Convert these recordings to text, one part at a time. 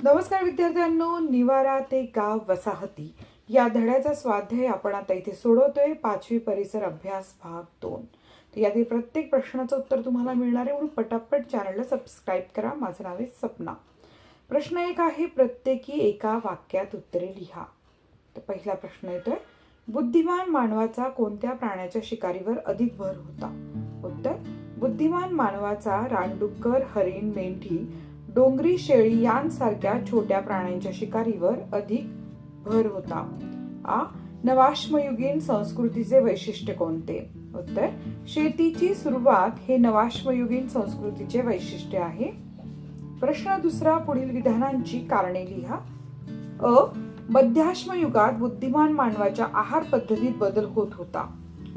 नमस्कार विद्यार्थ्यांनो, निवारा ते गाव वसाहती या धड्याचा स्वाध्याय आपण आता इथे सोडवतोय. 5वी परिसर अभ्यास भाग 2. तर यातील प्रत्येक प्रश्नाचं उत्तर तुम्हाला मिळणार आहे, म्हणून पटापट चॅनलला सबस्क्राईब करा. माझं नाव आहे सपना. प्रश्न 1 आहे, प्रत्येकी एका वाक्यात उत्तरे लिहा. तर पहिला प्रश्न येतोय, बुद्धिमान मानवाचा कोणत्या प्राण्याच्या शिकारीवर अधिक भर होता? उत्तर, बुद्धिमान मानवाचा रानडुक्कर, हरिण, मेंढी, डोंगरी शेळी यांसारख्या छोट्या प्राण्यांच्या शिकारीवर अधिक भर होता. नवाश्मयुगीन संस्कृतीचे वैशिष्ट्य कोणते? उत्तर, शेतीची सुरुवात हे नवाश्मयुगीन संस्कृतीचे वैशिष्ट्य आहे. प्रश्न 2, पुढील विधानांची कारणे लिहा. मध्याश्मयुगात बुद्धिमान मानवाच्या आहार पद्धतीत बदल होत होता.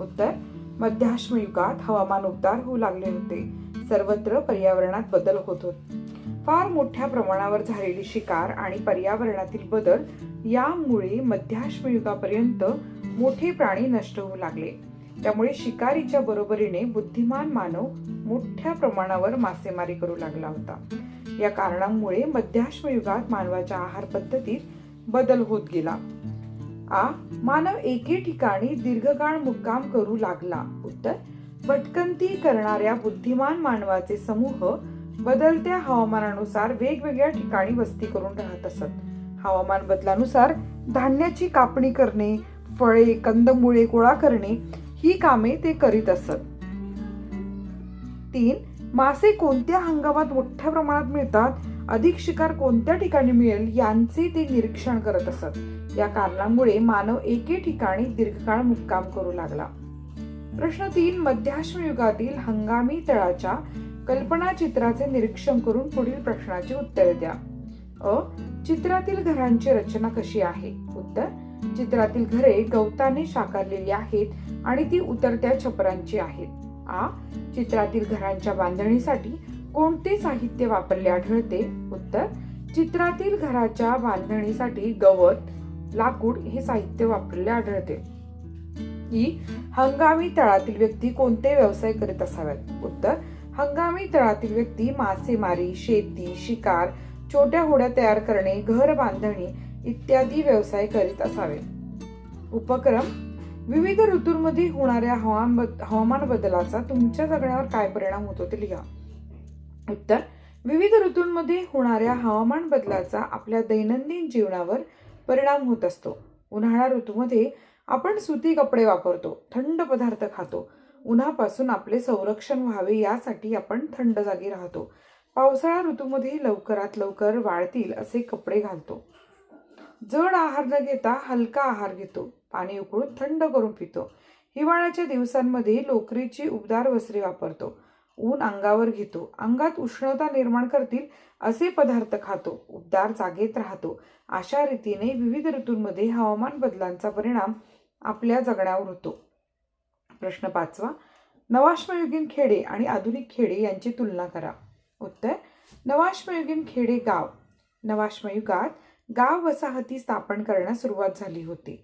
उत्तर, मध्याश्मयुगात हवामान उबदार होऊ लागले होते. सर्वत्र पर्यावरणात बदल होत होते. फार मोठ्या प्रमाणावर झालेली शिकार आणि पर्यावरणातील बदल यामुळे मध्याश्मयुगापर्यंत मोठे प्राणी नष्ट होऊ लागले. त्यामुळे शिकारीच्या बरोबरीने बुद्धिमान मानव मोठ्या प्रमाणावर मासेमारी करू लागला होता. या कारणामुळे मध्याश्मयुगात मानवाच्या आहार पद्धतीत बदल होत गेला. मानव एके ठिकाणी दीर्घकाळ मुक्काम करू लागला. उत्तर, भटकंती करणाऱ्या बुद्धिमान मानवाचे समूह बदलत्या हवामानानुसार वेगवेगळ्या ठिकाणी वस्ती करून राहत असत. हवामान बदलानुसार धान्याची कापणी करणे, फळे, कंदमुळे गोळा करणे ही कामे ते करीत असत. 3, मासे कोणत्या हंगामात मोठ्या प्रमाणात मिळतात, अधिक शिकार कोणत्या ठिकाणी मिळेल यांचे ते निरीक्षण करत असत. या कारणामुळे मानव एके ठिकाणी दीर्घकाळ मुक्काम करू लागला. प्रश्न 3, मध्याश्मयुगातील हंगामी तळाच्या कल्पना चित्राचे निरीक्षण करून पुढील प्रश्नाची उत्तरे द्या. चित्रातील घरांची रचना कशी आहे? उत्तर, चित्रातील घरे गवताने शाकारलेली आहेत आणि ती उतरत्या छपरांची आहेत. चित्रातील घरांच्या बांधणीसाठी कोणते साहित्य वापरले आढळते? उत्तर, चित्रातील घराच्या बांधणीसाठी गवत, लाकूड हे साहित्य वापरले आढळते. हंगामी तळातील व्यक्ती कोणते व्यवसाय करीत असाव्यात? उत्तर, हंगामी तळातील व्यक्ती मासेमारी, शेती, शिकार, छोट्या होड्या तयार करणे, घर बांधणी इत्यादी व्यवसाय करीत असावे. उपक्रम, विविध ऋतूंमध्ये होणाऱ्या हवामान बदलाचा तुमच्या जगण्यावर काय परिणाम होतो ते लिहा. उत्तर, विविध ऋतूंमध्ये होणाऱ्या हवामान बदलाचा आपल्या दैनंदिन जीवनावर परिणाम होत असतो. उन्हाळा ऋतूमध्ये आपण सुती कपडे वापरतो, थंड पदार्थ खातो. उन्हापासून आपले संरक्षण व्हावे यासाठी आपण थंड जागी राहतो. पावसाळा ऋतूमध्ये लवकरात लवकर वाळतील असे कपडे घालतो. जड आहार न घेता हलका आहार घेतो. पाणी उकळून थंड करून पितो. हिवाळ्याच्या दिवसांमध्ये लोकरीची उबदार वस्त्रे वापरतो. ऊन अंगावर घेतो. अंगात उष्णता निर्माण करतील असे पदार्थ खातो. उबदार जागेत राहतो. अशा रीतीने विविध ऋतूंमध्ये हवामान बदलांचा परिणाम आपल्या जगण्यावर होतो. प्रश्न 5, नवाश्मयुगीन खेडे आणि आधुनिक खेडे यांची तुलना करा. उत्तर, नवाश्मयुगीन खेडे गाव. नवाश्मयुगात गाव वसाहती स्थापन करण्यास सुरुवात झाली होती.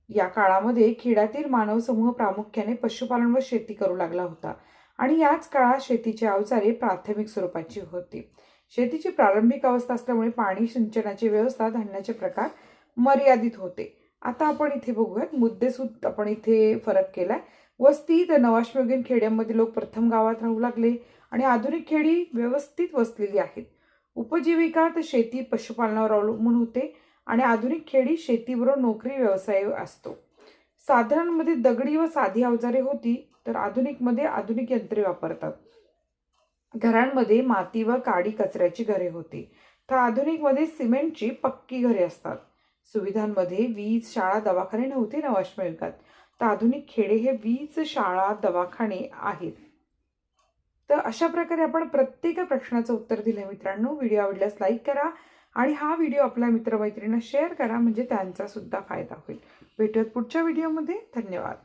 या काळामध्ये खेड्यातील मानव समूह प्रामुख्याने पशुपालन व शेती करू लागला होता आणि याच काळात शेतीची अवजारे प्राथमिक स्वरूपाची होती. शेतीची प्रारंभिक अवस्था असल्यामुळे पाणी, सिंचनाची व्यवस्था, धान्याचे प्रकार मर्यादित होते. आता आपण इथे बघूयात मुद्देसूद आपण इथे फरक केलाय. वस्ती, तर नवाश्मयुगीन खेड्यांमध्ये लोक प्रथम गावात राहू लागले आणि आधुनिक खेडी व्यवस्थित वसलेली आहेत. उपजीविका, तर शेती पशुपालनावर अवलंबून होते आणि आधुनिक खेडी शेतीबरोबर नोकरी व्यवसाय असतो. साधनांमध्ये दगडी व साधी अवजारे होती, तर आधुनिकमध्ये आधुनिक यंत्रे वापरतात. घरांमध्ये माती व काडी कचऱ्याची घरे होती, तर आधुनिकमध्ये सिमेंटची पक्की घरे असतात. सुविधांमध्ये वीज, शाळा, दवाखाने नव्हते नवाश्मयुगात, तर आधुनिक खेडे हे वीज, शाळा, दवाखाने आहेत. तर अशा प्रकारे आपण प्रत्येक प्रश्नाचं उत्तर दिले. मित्रांनो, व्हिडिओ आवडल्यास लाईक करा आणि हा व्हिडिओ आपल्या मित्रमैत्रिणींना शेअर करा, म्हणजे त्यांचा सुद्धा फायदा होईल. भेटूयात पुढच्या व्हिडिओमध्ये. धन्यवाद.